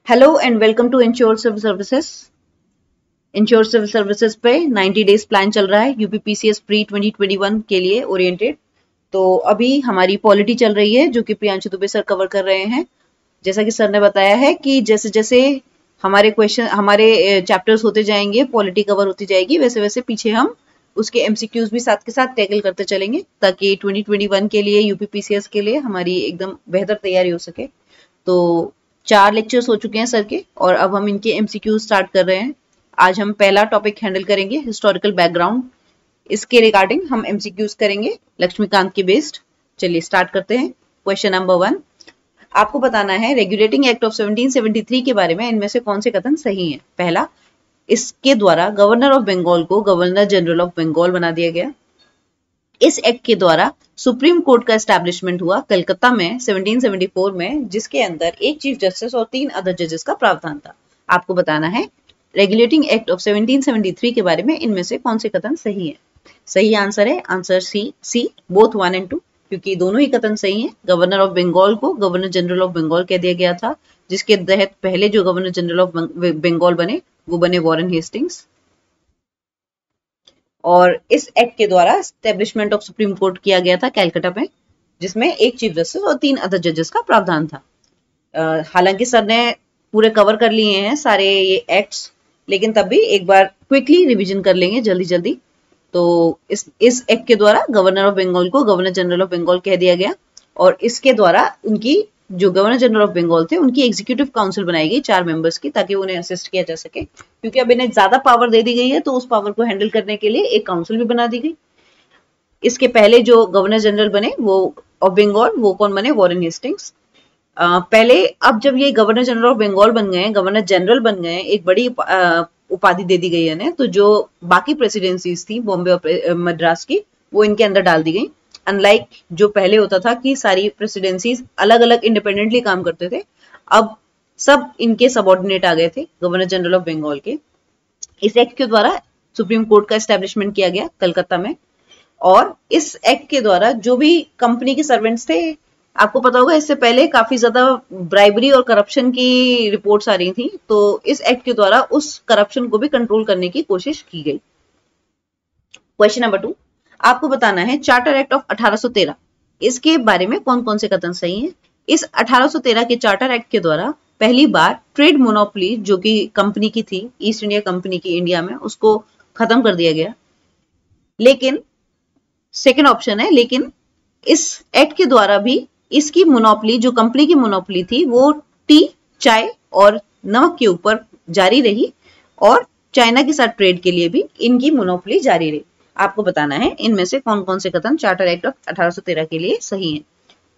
Hello and welcome to Ensure Civil Services. Ensure Civil Services पे 90 days plan चल रहा है यूपीपीसीएस प्री 2021 के लिए ओरिएंटेड। तो अभी हमारी पॉलिटी चल रही है जो कि प्रियांशु दुबे सर कवर कर रहे हैं। जैसा कि सर ने बताया है कि जैसे जैसे हमारे चैप्टर्स होते जाएंगे, पॉलिटी कवर होती जाएगी, वैसे वैसे पीछे हम उसके एमसीक्यूज भी साथ के साथ टैकल करते चलेंगे ताकि 2021 के लिए यूपीपीसीएस के लिए हमारी एकदम बेहतर तैयारी हो सके। तो 4 लेक्चर्स हो चुके हैं सर के और अब हम इनके एमसीक्यू स्टार्ट कर रहे हैं। आज हम पहला टॉपिक हैंडल करेंगे हिस्टोरिकल बैकग्राउंड। इसके रिगार्डिंग हम एमसीक्यूज करेंगे लक्ष्मीकांत के बेस्ड। चलिए स्टार्ट करते हैं। क्वेश्चन नंबर 1, आपको बताना है रेगुलेटिंग एक्ट ऑफ 1773 के बारे में इनमें से कौन से कथन सही हैं। पहला, इसके द्वारा गवर्नर ऑफ बंगाल को गवर्नर जनरल ऑफ बंगाल बना दिया गया। इस एक्ट के द्वारा सुप्रीम कोर्ट का एस्टैब्लिशमेंट हुआ कलकत्ता में 1774 में, जिसके अंदर एक चीफ जस्टिस और 3 अदर जजेस का प्रावधान था। आपको बताना है रेगुलेटिंग एक्ट ऑफ 1773 के बारे में इनमें से कौन से कथन सही है। सही आंसर है आंसर सी बोथ 1 and 2, क्योंकि दोनों ही कथन सही हैं। गवर्नर ऑफ बंगाल को गवर्नर जनरल ऑफ बंगाल कह दिया गया था, जिसके तहत पहले जो गवर्नर जनरल ऑफ बंगाल बने वो बने वॉरेन हेस्टिंग्स। और इस एक्ट के द्वारा एस्टेब्लिशमेंट ऑफ सुप्रीम कोर्ट किया गया था कैलकाटा में, जिसमें एक चीफ जस्टिस और 3 अदर जजेस का प्रावधान था। हालांकि सर ने पूरे कवर कर लिए हैं सारे ये एक्ट्स, लेकिन तब भी एक बार क्विकली रिवीजन कर लेंगे जल्दी जल्दी। तो इस एक्ट के द्वारा गवर्नर ऑफ बंगाल को गवर्नर जनरल ऑफ बंगाल कह दिया गया और इसके द्वारा उनकी जो गवर्नर जनरल ऑफ बंगाल थे उनकी एग्जीक्यूटिव काउंसिल बनाई गई 4 मेंबर्स की, ताकि उन्हें असिस्ट किया जा सके। क्योंकि अब इन्हें ज्यादा पावर दे दी गई है तो उस पावर को हैंडल करने के लिए एक काउंसिल भी बना दी गई। इसके पहले जो गवर्नर जनरल बने वो ऑफ बंगाल, वो कौन बने? Warren Hastings. पहले अब जब ये गवर्नर जनरल ऑफ बंगाल बन गए, गवर्नर जनरल बन गए, एक बड़ी उपाधि दे दी गई है, तो जो बाकी प्रेसिडेंसीज थी बॉम्बे और मद्रास की, वो इनके अंदर डाल दी गई। अनलाइक जो पहले होता था कि सारी प्रेसिडेंसीज अलग अलग इंडिपेंडेंटली काम करते थे, अब सब इनके सबऑर्डिनेट आ गए थे गवर्नर जनरल ऑफ बंगाल के। इस एक्ट के द्वारा सुप्रीम कोर्ट का एस्टेब्लिशमेंट किया गया कलकत्ता में। और इस एक्ट के द्वारा जो भी कंपनी के सर्वेंट्स थे, आपको पता होगा इससे पहले काफी ज्यादा ब्राइबरी और करप्शन की रिपोर्ट्स आ रही थी, तो इस एक्ट के द्वारा उस करप्शन को भी कंट्रोल करने की कोशिश की गई। क्वेश्चन नंबर 2, आपको बताना है चार्टर एक्ट ऑफ 1813, इसके बारे में कौन कौन से कथन सही हैं। इस 1813 के चार्टर एक्ट के द्वारा पहली बार ट्रेड मोनोपोली जो कि कंपनी की थी, ईस्ट इंडिया कंपनी की इंडिया में, उसको खत्म कर दिया गया। लेकिन सेकेंड ऑप्शन है, लेकिन इस एक्ट के द्वारा भी इसकी मोनोपोली, जो कंपनी की मोनोपोली थी, वो टी, चाय और नमक के ऊपर जारी रही और चाइना के साथ ट्रेड के लिए भी इनकी मोनोपोली जारी रही। आपको बताना है इनमें से कौन कौन से कथन चार्टर एक्ट ऑफ 1813 के लिए सही हैं।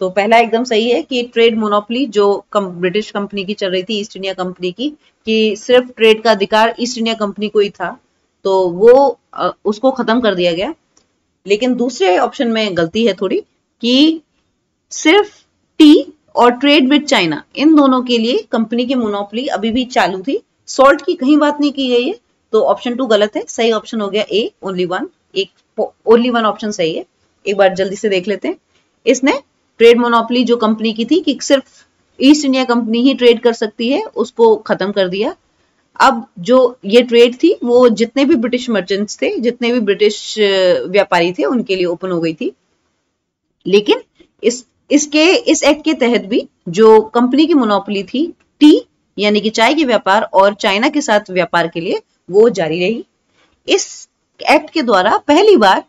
तो पहला एकदम सही है कि ट्रेड मोनोपोली जो ब्रिटिश कंपनी की चल रही थी, ईस्ट इंडिया कंपनी की, कि सिर्फ ट्रेड का अधिकार ईस्ट इंडिया कंपनी को ही था, तो वो उसको खत्म कर दिया गया। लेकिन दूसरे ऑप्शन में गलती है थोड़ी, कि सिर्फ टी और ट्रेड विद चाइना, इन दोनों के लिए कंपनी की मोनोपोली अभी भी चालू थी। सॉल्ट की कहीं बात नहीं की गई है, तो ऑप्शन 2 गलत है। सही ऑप्शन हो गया ए, ओनली 1। ओनली 1 ऑप्शन सही है। एक बार जल्दी से देख लेते हैं। इसने ट्रेड मोनोपोली जो कंपनी की थी कि सिर्फ ईस्ट इंडिया कंपनी ही ट्रेड कर सकती है, उसको खत्म कर दिया। अब जो ये ट्रेड थी वो जितने भी ब्रिटिश मर्चेंट्स थे, जितने भी ब्रिटिश व्यापारी थे, उनके लिए ओपन हो गई थी। लेकिन इस एक्ट के तहत भी जो कंपनी की मोनोपोली थी टी यानी कि चाय के व्यापार और चाइना के साथ व्यापार के लिए, वो जारी रही। इस एक्ट के द्वारा पहली बार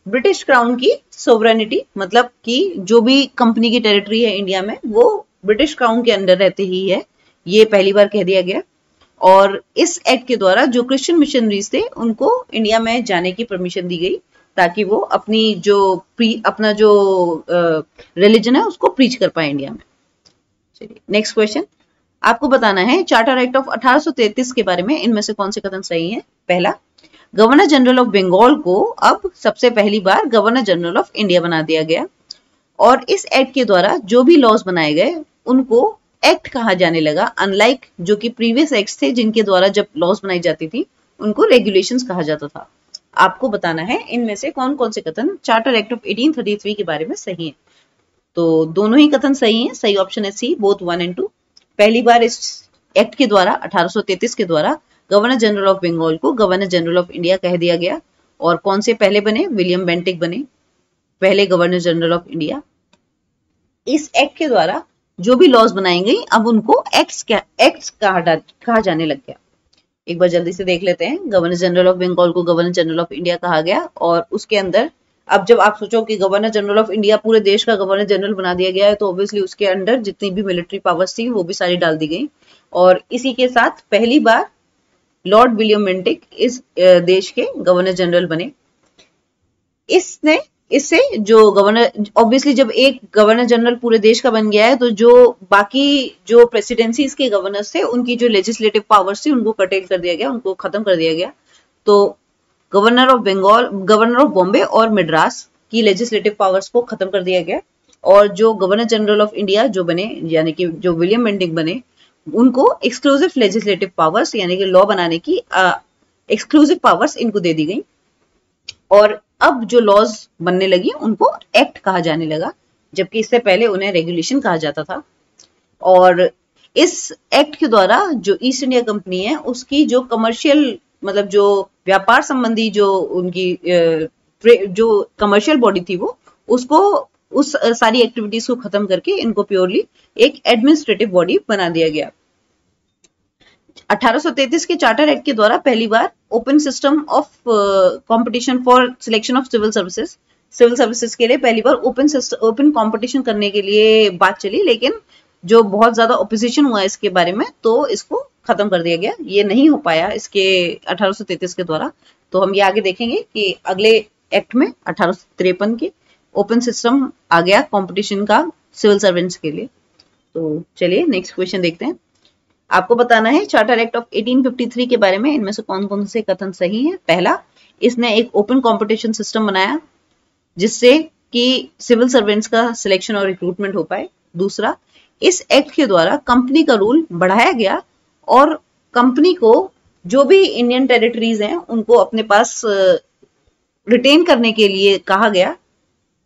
ब्रिटिश क्राउन की सोवरेनिटी, मतलब कि जो भी कंपनी की टेरिटरी है इंडिया में, वो ब्रिटिश क्राउन के अंडर रहते ही है, ये पहली बार कह दिया गया। और इस एक्ट के द्वारा जो क्रिश्चियन मिशनरीज थे उनको इंडिया में जाने की परमिशन दी गई, ताकि वो अपना जो रिलीजन है उसको प्रीच कर पाए इंडिया में। चलिए नेक्स्ट क्वेश्चन, आपको बताना है चार्टर एक्ट ऑफ 1833 के बारे में इनमें से कौन से कथन सही हैं। पहला, गवर्नर जनरल ऑफ बंगाल को अब सबसे पहली बार गवर्नर जनरल ऑफ इंडिया बना दिया गया और इस एक्ट के द्वारा जो भी लॉज बनाए गए उनको एक्ट कहा जाने लगा, अनलाइक जो कि प्रीवियस एक्ट्स थे जिनके द्वारा जब लॉज बनाई जाती थी उनको रेगुलेशंस कहा जाता था। आपको बताना है इनमें से कौन कौन से कथन चार्टर एक्ट ऑफ 1833 के बारे में सही है। तो दोनों ही कथन सही हैं। सही ऑप्शन है सी, बोथ 1 and 2। पहली बार इस एक्ट के द्वारा 1833 के द्वारा गवर्नर जनरल ऑफ बंगाल को गवर्नर जनरल ऑफ इंडिया कह दिया गया। और कौन से पहले बने? विलियम बेंटिक बने पहले गवर्नर जनरल ऑफ इंडिया। इस एक्ट के द्वारा जो भी लॉज बनाई गई अब उनको एक्ट्स कहा जाने लग गया। एक बार जल्दी से देख लेते हैं। गवर्नर जनरल ऑफ बंगाल को गवर्नर जनरल ऑफ इंडिया कहा गया और उसके अंदर अब जब आप सोचो कि गवर्नर जनरल ऑफ इंडिया पूरे देश का गवर्नर जनरल बना दिया गया है तो ऑब्वियसली उसके अंडर जितनी भी मिलिट्री पावर्स थी वो भी सारी डाल दी गई। और इसी के साथ पहली बार लॉर्ड विलियम बेंटिक इस देश के गवर्नर जनरल बने। इससे जो गवर्नर, ऑब्वियसली जब एक गवर्नर जनरल पूरे देश का बन गया है तो जो बाकी जो प्रेसिडेंसीज के गवर्नर्स थे उनकी जो लेजिस्लेटिव पावर्स थी उनको कर्टेल कर दिया गया, उनको खत्म कर दिया गया। तो governor of Bengal, governor of Bombay और मद्रास की लेजिस्लेटिव पावर्स को खत्म कर दिया गया और जो गवर्नर जनरल ऑफ इंडिया जो बने यानी कि जो विलियम बेंटिक बने उनको एक्सक्लूसिव लेजिस्लेटिव पावर्स यानी कि लॉ बनाने की एक्सक्लूसिव पावर्स इनको दे दी गई। और अब जो लॉज बनने लगी उनको एक्ट कहा जाने लगा, जबकि इससे पहले उन्हें रेगुलेशन कहा जाता था। और इस एक्ट के द्वारा जो ईस्ट इंडिया कंपनी है उसकी जो कमर्शियल मतलब जो व्यापार संबंधी जो उनकी जो कमर्शियल बॉडी थी वो उसको उस सारी एक्टिविटीज को खत्म करके इनको प्योरली एक एडमिनिस्ट्रेटिव बॉडी बना दिया गया। 1833 के चार्टर एक्ट के द्वारा पहली बार open system of competition for selection of civil services के लिए पहली बार ओपन कंपटीशन करने के लिए बात चली, लेकिन जो बहुत ज्यादा ऑपोजिशन हुआ इसके बारे में तो इसको खत्म कर दिया गया। ये नहीं हो पाया इसके 1833 के द्वारा। तो हम ये आगे देखेंगे कि अगले एक्ट में 1853 के ओपन सिस्टम आ गया कंपटीशन का सिविल सर्वेंट्स के लिए। तो चलिए नेक्स्ट क्वेश्चन देखते हैं। आपको बताना है चार्टर एक्ट ऑफ 1853 के बारे में इनमें से कौन कौन से कथन सही है। पहला, इसने एक ओपन कंपटीशन सिस्टम बनाया जिससे कि सिविल सर्वेंट्स का सिलेक्शन और रिक्रूटमेंट हो पाए। दूसरा, इस एक्ट के द्वारा कंपनी का रूल बढ़ाया गया और कंपनी को जो भी इंडियन टेरिटरीज हैं उनको अपने पास रिटेन करने के लिए कहा गया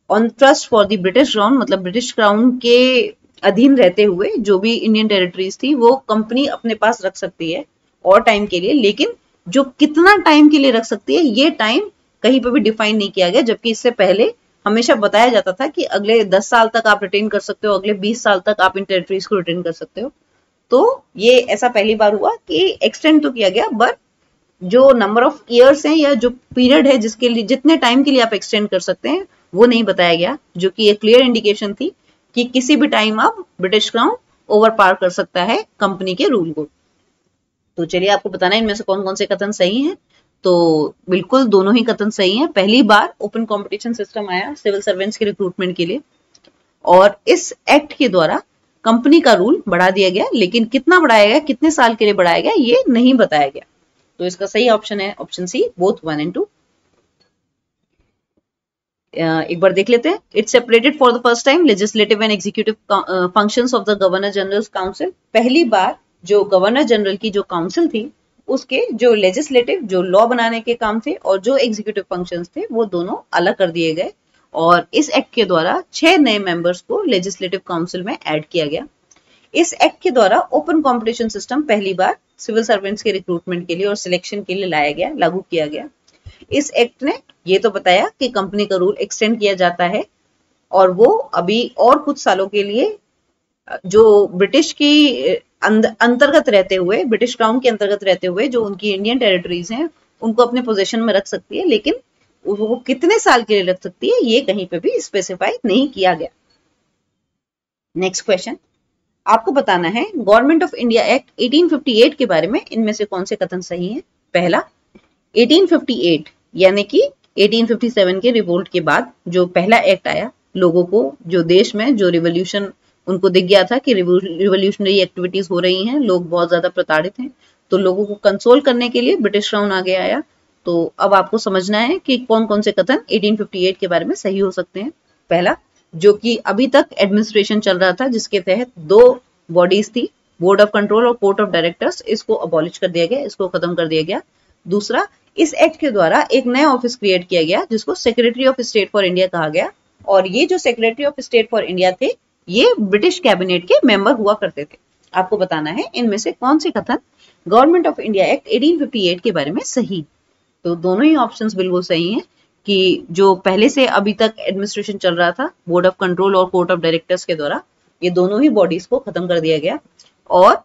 on trust for the British crown, मतलब ब्रिटिश क्राउन के अधीन रहते हुए जो भी इंडियन टेरिटरीज थी वो कंपनी अपने पास रख सकती है और टाइम के लिए, लेकिन जो कितना टाइम के लिए रख सकती है ये टाइम कहीं पर भी डिफाइन नहीं किया गया। जबकि इससे पहले हमेशा बताया जाता था कि अगले 10 साल तक आप रिटेन कर सकते हो, अगले 20 साल तक आप इन टेरिटरीज को रिटेन कर सकते हो। तो ये ऐसा पहली बार हुआ कि एक्सटेंड तो किया गया, बट जो नंबर ऑफ ईयर्स हैं या जो पीरियड है जिसके लिए जितने टाइम के लिए आप एक्सटेंड कर सकते हैं वो नहीं बताया गया, जो कि एक क्लियर इंडिकेशन थी कि किसी भी टाइम आप ब्रिटिश क्राउन ओवर पार कर सकता है कंपनी के रूल को। तो चलिए आपको बताना है इनमें से कौन कौन से कथन सही हैं। तो बिल्कुल दोनों ही कथन सही हैं। पहली बार ओपन कंपटीशन सिस्टम आया सिविल सर्वेंट्स के रिक्रूटमेंट के लिए और इस एक्ट के द्वारा कंपनी का रूल बढ़ा दिया गया, लेकिन कितना बढ़ाया गया, कितने साल के लिए बढ़ाया गया ये नहीं बताया गया। तो इसका सही ऑप्शन है ऑप्शन सी, बोथ 1 and 2। एक बार देख लेते हैं। It separated for the first time legislative and executive functions of the governor general council. पहली बार जो गवर्नर जनरल की जो काउंसिल थी उसके जो लेजिस्लेटिव जो लॉ बनाने के काम थे और जो एग्जीक्यूटिव फंक्शंस थे वो दोनों अलग कर दिए गए और इस एक्ट के द्वारा 6 नए मेंबर्स को लेजिस्लेटिव काउंसिल में ऐड किया गया। इस एक्ट के द्वारा ओपन कंपटीशन सिस्टम पहली बार सिविल सर्वेंट्स के रिक्रूटमेंट के लिए और सिलेक्शन के लिए लाया गया, लागू किया गया। इस एक्ट ने ये तो बताया कि कंपनी का रूल एक्सटेंड किया जाता है और वो अभी और कुछ सालों के लिए जो ब्रिटिश की अंतर्गत रहते हुए, ब्रिटिश क्राउन के अंतर्गत रहते हुए जो उनकी इंडियन टेरिटरीज हैं उनको अपने पोजीशन में रख सकती है, लेकिन वो कितने साल के लिए रख सकती है ये कहीं पे भी स्पेसिफाई नहीं किया गया। नेक्स्ट क्वेश्चन, आपको बताना है गवर्नमेंट ऑफ इंडिया एक्ट 1858 के बारे में इनमें से कौन से कथन सही हैं। पहला, 1858 यानी कि 1857 के रिवोल्ट के बाद जो पहला एक्ट आया, लोगों को जो देश में जो रिवॉल्यूशन उनको दिख गया था कि रिवॉल्यूशनरी एक्टिविटीज हो रही हैं, लोग बहुत ज्यादा प्रताड़ित हैं, तो लोगों को कंसोल करने के लिए ब्रिटिश क्राउन आगे आया। तो अब आपको समझना है कि कौन कौन से कथन 1858 के बारे में सही हो सकते हैं। पहला, जो कि अभी तक एडमिनिस्ट्रेशन चल रहा था जिसके तहत 2 बॉडीज थी, बोर्ड ऑफ कंट्रोल और कोर्ट ऑफ डायरेक्टर्स, इसको अबॉलिश कर दिया गया, इसको खत्म कर दिया गया। दूसरा, इस एक्ट के द्वारा एक नया ऑफिस क्रिएट किया गया जिसको secretary of state for India कहा गया और ये जो secretary of state for India थे ये ब्रिटिश कैबिनेट के मेंबर हुआ करते थे। आपको बताना है इनमें से कौन से कथन गवर्नमेंट ऑफ इंडिया एक्ट 1858 के बारे में सही। तो दोनों ही ऑप्शंस बिल्कुल सही हैं कि जो पहले से अभी तक एडमिनिस्ट्रेशन चल रहा था बोर्ड ऑफ कंट्रोल और कोर्ट ऑफ डायरेक्टर्स के द्वारा, ये दोनों ही बॉडीज को खत्म कर दिया गया और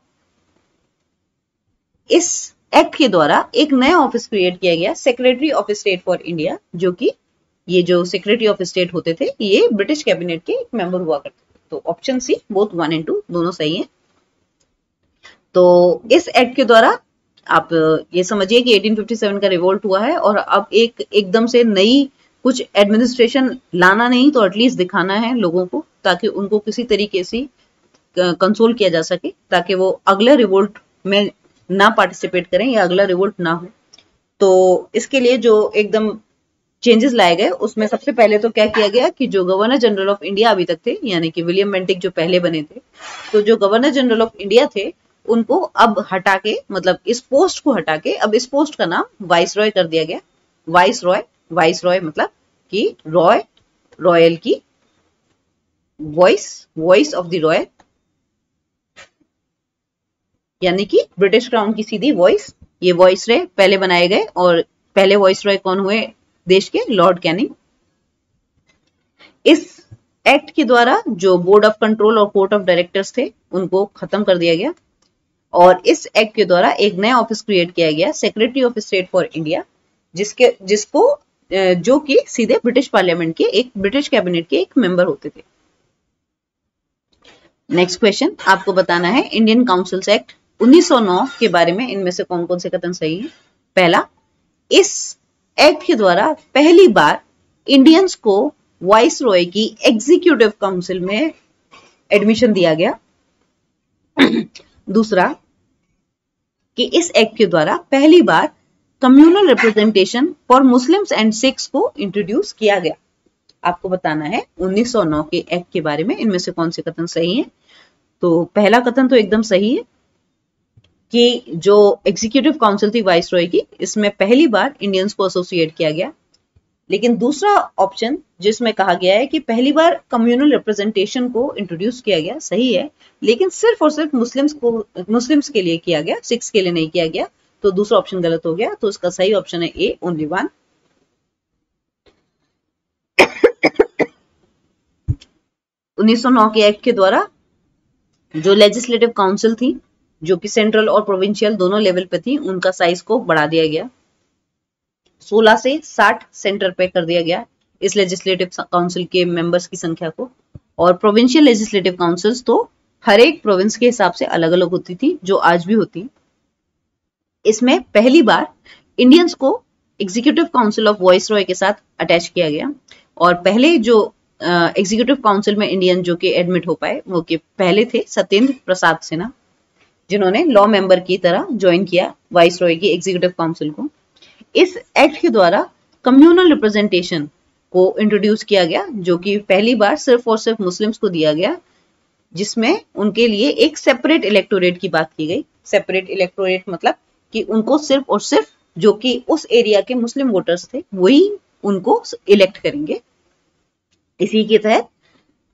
इस एक्ट के द्वारा एक नया ऑफिस क्रिएट किया गया, secretary of state for India, जो कि ये जो सेक्रेटरी ऑफ स्टेट होते थे ये ब्रिटिश कैबिनेट के एक मेंबर हुआ करते थे। तो ऑप्शन सी बोथ 1 and 2 दोनों सही हैं। तो इस एक्ट के द्वारा आप ये समझिए कि 1857 का रिवोल्ट हुआ है और अब एकदम से नई कुछ एडमिनिस्ट्रेशन लाना नहीं तो एटलीस्ट दिखाना है लोगों को, ताकि उनको किसी तरीके से कंसोल किया जा सके, ताकि वो अगले रिवोल्ट में ना पार्टिसिपेट करें या अगला रिवोल्ट ना हो। तो इसके लिए जो एकदम चेंजेस लाए गए उसमें सबसे पहले तो क्या किया गया कि जो गवर्नर जनरल ऑफ इंडिया अभी तक थे, यानी कि विलियम बेंटिक जो पहले बने थे, तो जो गवर्नर जनरल ऑफ इंडिया थे उनको अब हटा के, मतलब इस पोस्ट को हटा के अब इस पोस्ट का नाम वाइस रॉय कर दिया गया। वाइस रॉय मतलब कि रॉय, रॉयल की वॉइस ऑफ द रॉयल, यानी कि ब्रिटिश क्राउन की सीधी वॉइस, ये वॉइस रॉय पहले बनाए गए। और पहले वॉइस रॉय कौन हुए देश के? Lord Canning. इस एक्ट के द्वारा जो बोर्ड ऑफ कंट्रोल और कोर्ट ऑफ डायरेक्टर्स थे उनको खत्म कर दिया गया और इस एक्ट के द्वारा एक नया ऑफिस क्रिएट किया गया, secretary of state for India, जिसको जो कि सीधे ब्रिटिश पार्लियामेंट के एक ब्रिटिश कैबिनेट के एक मेंबर होते थे। नेक्स्ट क्वेश्चन आपको बताना है इंडियन काउंसिल्स एक्ट 1909 के बारे में इनमें से कौन कौन से कथन सही है। पहला, इस एक्ट के द्वारा पहली बार इंडियंस को वाइस रॉय की एग्जीक्यूटिव काउंसिल में एडमिशन दिया गया। दूसरा, कि इस एक्ट के द्वारा पहली बार communal representation for Muslims and Sikhs को इंट्रोड्यूस किया गया। आपको बताना है 1909 के एक्ट के बारे में इनमें से कौन से कथन सही हैं। तो पहला कथन तो एकदम सही है कि जो एग्जीक्यूटिव काउंसिल थी वाइस रॉय की, इसमें पहली बार इंडियंस को एसोसिएट किया गया। लेकिन दूसरा ऑप्शन जिसमें कहा गया है कि पहली बार कम्युनल रिप्रेजेंटेशन को इंट्रोड्यूस किया गया, सही है, लेकिन सिर्फ और सिर्फ मुस्लिम्स के लिए किया गया, सिख्स के लिए नहीं किया गया। तो दूसरा ऑप्शन गलत हो गया। तो इसका सही ऑप्शन है ए, ओनली 1। 1909 के एक्ट के द्वारा जो लेजिस्लेटिव काउंसिल थी, जो कि सेंट्रल और प्रोविंशियल दोनों लेवल पे थी, उनका साइज को बढ़ा दिया गया, 16 से 60 सेंटर पे कर दिया गया इस लेजिस्लेटिव काउंसिल के मेंबर्स की संख्या को। और प्रोविंशियल लेजिस्लेटिव काउंसिल्स तो हर एक प्रोविंस के हिसाब से अलग अलग होती थी, जो आज भी होती। इसमें पहली बार इंडियंस को executive council of voice Roy के साथ अटैच किया गया। और पहले जो एग्जीक्यूटिव काउंसिल में इंडियन जो कि एडमिट हो पाए वो के पहले थे सत्येंद्र प्रसाद सिन्हा, जिन्होंने लॉ मेंबर की तरह ज्वाइन किया वाइस रॉय की एग्जीक्यूटिव काउंसिल को। इस एक्ट के द्वारा कम्युनल रिप्रेजेंटेशन को इंट्रोड्यूस किया गया, जो कि पहली बार सिर्फ और सिर्फ मुस्लिम्स को दिया गया, जिसमें उनके लिए एक सेपरेट इलेक्टोरेट की बात की गई। सेपरेट इलेक्टोरेट मतलब कि उनको सिर्फ और सिर्फ जो कि उस एरिया के मुस्लिम वोटर्स थे वही उनको इलेक्ट करेंगे। इसी के तहत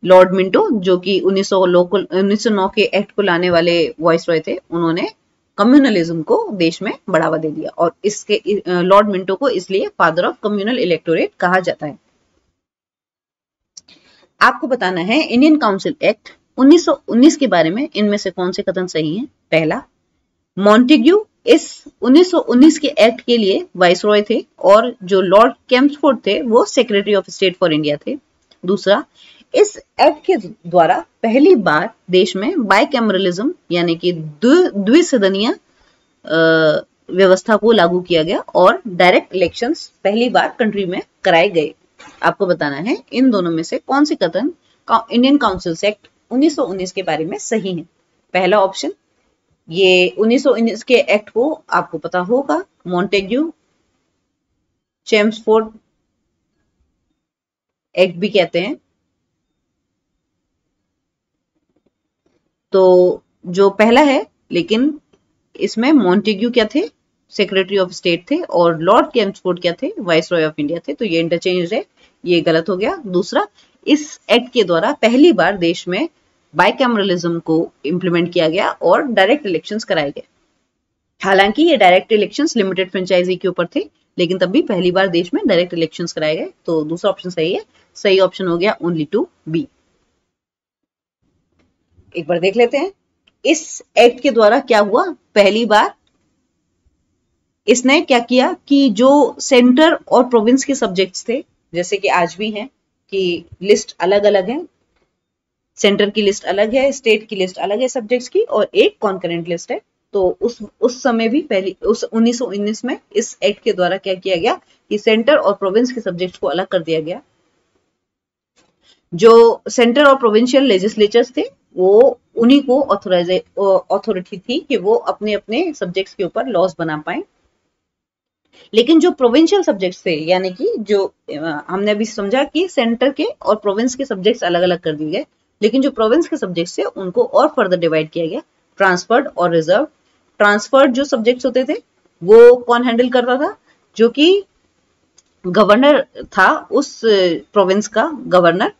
लॉर्ड मिंटो, जो कि 1909 के एक्ट को लाने वाले वॉइस रॉय थे, उन्होंने कम्युनलिज्म को देश में बढ़ावा दे दिया और इसके लॉर्ड मिंटो को इसलिए फादर ऑफ कम्युनल इलेक्टोरेट कहा जाता है। आपको बताना है इंडियन काउंसिल एक्ट 1919 के बारे में इनमें से कौन से कथन सही हैं। पहला, मॉन्टेग्यू इस 1919 के एक्ट के लिए वाइसरॉय थे और जो लॉर्ड केम्सफोर्ड थे वो secretary of state for India थे। दूसरा, इस एक्ट के द्वारा पहली बार देश में बाइकैमरलिज्म यानी कि द्विसदनीय व्यवस्था को लागू किया गया और डायरेक्ट इलेक्शंस पहली बार कंट्री में कराए गए। आपको बताना है इन दोनों में से कौन से कथन इंडियन काउंसिल्स एक्ट 1919 के बारे में सही है। पहला ऑप्शन, ये 1919 के एक्ट को आपको पता होगा मॉन्टेग्यू चेम्सफोर्ड एक्ट भी कहते हैं। तो जो पहला है, लेकिन इसमें मॉन्टेग्यू क्या थे, सेक्रेटरी ऑफ स्टेट थे, और लॉर्ड केम्सफोर्ड क्या थे, वाइसरॉय ऑफ इंडिया थे। तो ये इंटरचेंज है, ये गलत हो गया। दूसरा, इस एक्ट के द्वारा पहली बार देश में बाइकैमरलिज्म को इम्प्लीमेंट किया गया और डायरेक्ट इलेक्शंस कराए गए। हालांकि ये डायरेक्ट इलेक्शंस लिमिटेड फ्रेंचाइजी के ऊपर थे, लेकिन तब भी पहली बार देश में डायरेक्ट इलेक्शंस कराए गए। तो दूसरा ऑप्शन सही है। सही ऑप्शन हो गया ओनली टू बी। एक बार देख लेते हैं इस एक्ट के द्वारा क्या हुआ। पहली बार इसने क्या किया कि जो सेंटर और प्रोविंस के सब्जेक्ट्स थे, जैसे कि आज भी हैं कि लिस्ट अलग अलग है, सेंटर की लिस्ट अलग है, स्टेट की लिस्ट अलग है सब्जेक्ट्स की, और एक कॉन्करेंट लिस्ट है। तो उस समय भी पहली उस 1919 में इस एक्ट के द्वारा क्या किया गया कि सेंटर और प्रोविंस के सब्जेक्ट्स को अलग कर दिया गया। जो सेंटर और प्रोविंशियल लेजिस्लेचर्स थे वो उन्हीं को अथॉरिटी थी कि वो अपने अपने सब्जेक्ट्स के ऊपर लॉज बना पाए। लेकिन जो प्रोविंशियल सब्जेक्ट्स थे, यानी कि जो हमने अभी समझा कि सेंटर के और प्रोविंस के सब्जेक्ट्स अलग अलग कर दिए गए, लेकिन जो प्रोविंस के सब्जेक्ट्स थे उनको और फर्दर डिवाइड किया गया, ट्रांसफर्ड और रिजर्व। ट्रांसफर्ड जो सब्जेक्ट्स होते थे वो कौन हैंडल करता था? जो कि गवर्नर था उस प्रोविंस का गवर्नर,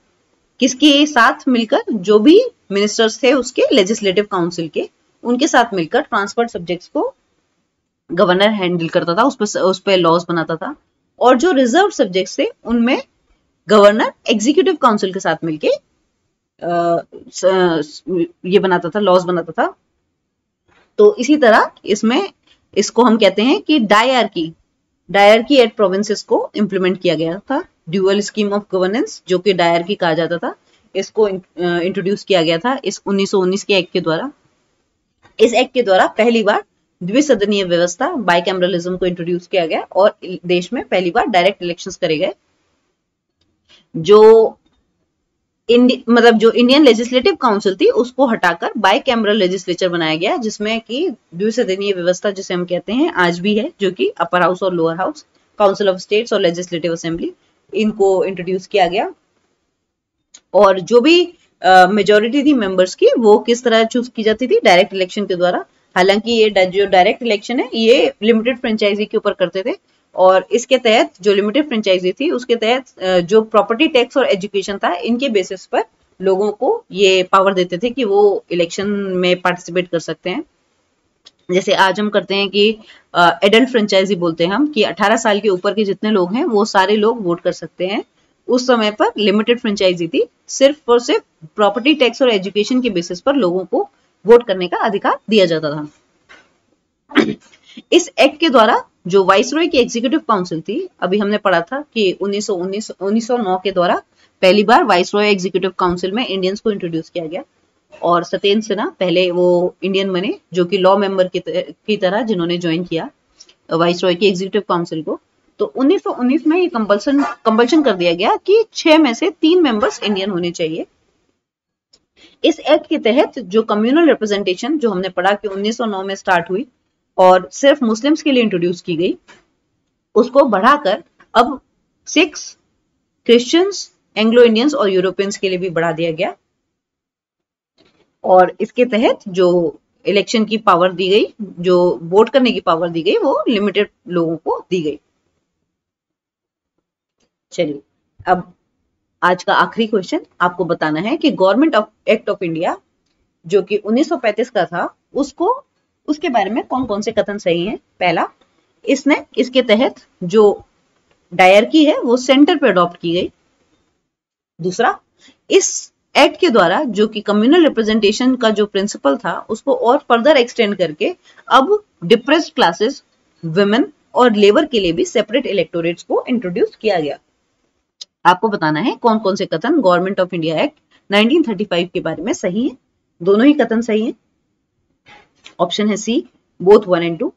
किसके साथ मिलकर, जो भी मिनिस्टर्स थे उसके लेजिस्लेटिव काउंसिल के, उनके साथ मिलकर ट्रांसफर्ड सब्जेक्ट्स को गवर्नर हैंडल करता था, उस पर लॉज बनाता था। और जो रिजर्व सब्जेक्ट्स थे उनमें गवर्नर एग्जीक्यूटिव काउंसिल के साथ मिलके ये बनाता था, लॉज बनाता था। तो इसी तरह इसमें इसको हम कहते हैं कि डायरकी एट प्रोविंसेस को इंप्लीमेंट किया गया था। ड्यूअल स्कीम ऑफ गवर्नेंस, जो कि डायरकी कहा जाता था, इसको इंट्रोड्यूस किया गया था इस 1919 के एक्ट के द्वारा। इस एक्ट के द्वारा पहली बार द्विसदनीय व्यवस्था, बाइकैमरलिज्म को इंट्रोड्यूस किया गया और देश में पहली बार डायरेक्ट इलेक्शंस करे गए। जो इंडियन लेजिस्लेटिव काउंसिल थी उसको हटाकर बाइकैमरल लेजिस्लेचर बनाया गया, जिसमें कि द्विसदनीय व्यवस्था जिसे हम कहते हैं आज भी है, जो कि अपर हाउस और lower house, council of states और लेजिस्लेटिव असेंबली, इनको इंट्रोड्यूस किया गया। और जो भी मेजोरिटी थी मेंबर्स की, वो किस तरह चूज की जाती थी? डायरेक्ट इलेक्शन के द्वारा। हालांकि ये जो डायरेक्ट इलेक्शन है ये लिमिटेड फ्रेंचाइजी के ऊपर करते थे, और इसके तहत जो लिमिटेड फ्रेंचाइजी थी उसके तहत जो प्रॉपर्टी टैक्स और एजुकेशन था, इनके बेसिस पर लोगों को ये पावर देते थे कि वो इलेक्शन में पार्टिसिपेट कर सकते हैं। जैसे आज हम करते हैं कि एडल्ट फ्रेंचाइजी बोलते हैं हम, कि 18 साल के ऊपर के जितने लोग हैं वो सारे लोग वोट कर सकते हैं। उस समय पर लिमिटेड फ्रेंचाइजी थी, सिर्फ और सिर्फ प्रॉपर्टी टैक्स और एजुकेशन के बेसिस पर लोगों को वोट करने का अधिकार दिया जाता था। इस एक्ट के द्वारा जो वाइसरॉय की एग्जीक्यूटिव काउंसिल थी, अभी हमने पढ़ा था कि 1909 के द्वारा पहली बार वाइसरॉय एग्जीक्यूटिव काउंसिल में इंडियंस को इंट्रोड्यूस किया गया, और सत्येंद्र सिन्हा पहले वो इंडियन बने जो कि लॉ मेंबर की तरह जिन्होंने ज्वाइन किया वाइसरॉय की एग्जीक्यूटिव काउंसिल को। तो 1919 में ये कंपल्शन कर दिया गया कि 6 में से 3 मेंबर्स इंडियन होने चाहिए। इस एक्ट के तहत जो कम्युनल रिप्रेजेंटेशन, जो हमने पढ़ा कि 1909 में स्टार्ट हुई और सिर्फ मुस्लिम्स के लिए इंट्रोड्यूस की गई, उसको बढ़ाकर अब सिख्स, क्रिश्चियंस, एंग्लो इंडियंस और यूरोपियंस के लिए भी बढ़ा दिया गया। और इसके तहत जो इलेक्शन की पावर दी गई, जो वोट करने की पावर दी गई, वो लिमिटेड लोगों को दी गई। चलिए, अब आज का आखिरी क्वेश्चन आपको बताना है कि गवर्नमेंट एक्ट ऑफ इंडिया जो कि 1935 का था, उसके बारे में कौन कौन से कथन सही हैं। पहला, इसके तहत जो डायरकी है वो सेंटर पे अडॉप्ट की गई। दूसरा, इस एक्ट के द्वारा जो कि कम्युनल रिप्रेजेंटेशन का जो प्रिंसिपल था उसको और फर्दर एक्सटेंड करके अब डिप्रेस्ड क्लासेस, वुमेन और लेबर के लिए भी सेपरेट इलेक्टोरेट्स को इंट्रोड्यूस किया गया। आपको बताना है कौन कौन से कथन गवर्नमेंट ऑफ इंडिया एक्ट 1935 के बारे में सही है। दोनों ही कथन सही हैं। ऑप्शन है सी, बोथ 1 and 2।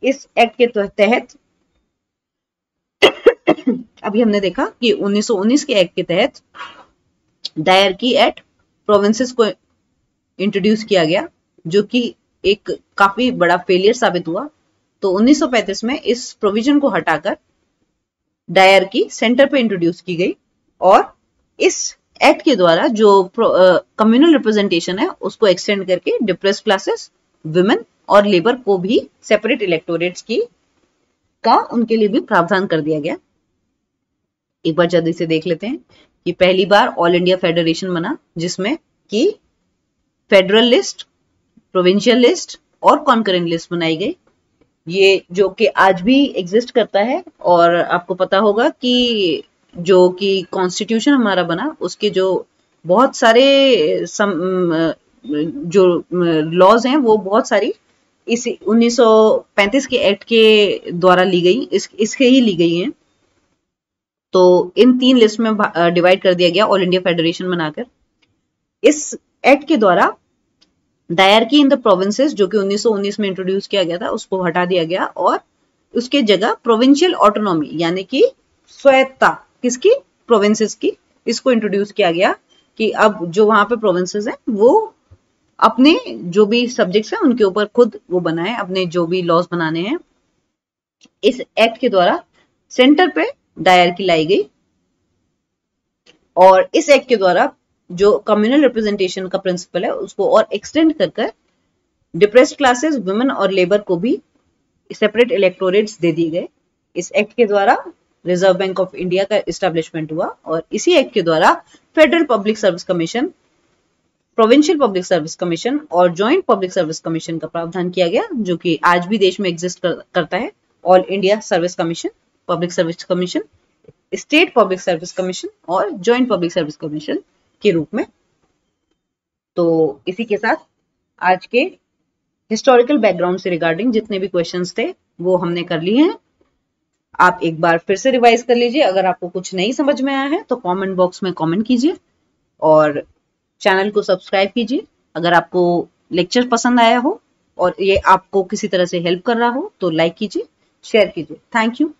इस एक्ट के तहत अभी हमने देखा कि 1919 के एक्ट के तहत डायरकी एट प्रोविंसेस को इंट्रोड्यूस किया गया, जो कि एक काफी बड़ा फेलियर साबित हुआ। तो 1935 में इस प्रोविजन को हटाकर डायरकी सेंटर पे इंट्रोड्यूस की गई, और इस एक्ट के द्वारा जो कम्युनल रिप्रेजेंटेशन है उसको एक्सटेंड करके डिप्रेस्ड क्लासेस, वुमेन और लेबर को भी सेपरेट इलेक्टोरेट्स का उनके लिए भी प्रावधान कर दिया गया। एक बार जल्दी से देख लेते हैं कि पहली बार ऑल इंडिया फेडरेशन बना, जिसमें कि फेडरल लिस्ट, प्रोविंशियल लिस्ट और कॉन्करेंट लिस्ट बनाई गई। ये जो कि आज भी एग्जिस्ट करता है। और आपको पता होगा कि जो कि कॉन्स्टिट्यूशन हमारा बना उसके जो बहुत सारे जो लॉज हैं वो बहुत सारी इस 1935 के एक्ट के द्वारा ली गई, इसके ही ली गई हैं। तो इन 3 लिस्ट में डिवाइड कर दिया गया ऑल इंडिया फेडरेशन बनाकर। इस एक्ट के द्वारा डायरकी इन द प्रोविंसेस जो कि 1919 में इंट्रोड्यूस किया गया था उसको हटा दिया गया और उसके जगह प्रोविंशियल ऑटोनॉमी यानी कि स्वायत्तता किसकी, प्रोविंसेस की, इसको इंट्रोड्यूस किया गया कि अब जो वहां पे प्रोविंसेस हैं वो अपने जो भी सब्जेक्ट्स हैं उनके ऊपर खुद वो बनाए, अपने जो भी लॉज बनाने हैं। इस एक्ट के द्वारा सेंटर पे डायरकी लाई गई और इस एक्ट के द्वारा जो कम्युनल रिप्रेजेंटेशन का प्रिंसिपल है उसको और एक्सटेंड कर डिप्रेस्ड क्लासेस, वुमेन और लेबर को भी सेपरेट इलेक्टोरेट्स दे दिए गए। इस एक्ट के द्वारा रिजर्व बैंक ऑफ इंडिया का एस्टेब्लिशमेंट हुआ और इसी एक्ट के द्वारा federal public service commission, provincial public service commission और जॉइंट पब्लिक सर्विस कमीशन का प्रावधान किया गया, जो कि आज भी देश में एग्जिस्ट करता है। All India service commission, public service commission, state public service commission और जॉइंट पब्लिक सर्विस कमीशन के रूप में। तो इसी के साथ आज के हिस्टोरिकल बैकग्राउंड से रिगार्डिंग जितने भी क्वेश्चंस थे वो हमने कर लिए हैं। आप एक बार फिर से रिवाइज कर लीजिए। अगर आपको कुछ नहीं समझ में आया है तो कमेंट बॉक्स में कमेंट कीजिए और चैनल को सब्सक्राइब कीजिए। अगर आपको लेक्चर पसंद आया हो और ये आपको किसी तरह से हेल्प कर रहा हो तो लाइक कीजिए, शेयर कीजिए। Thank you.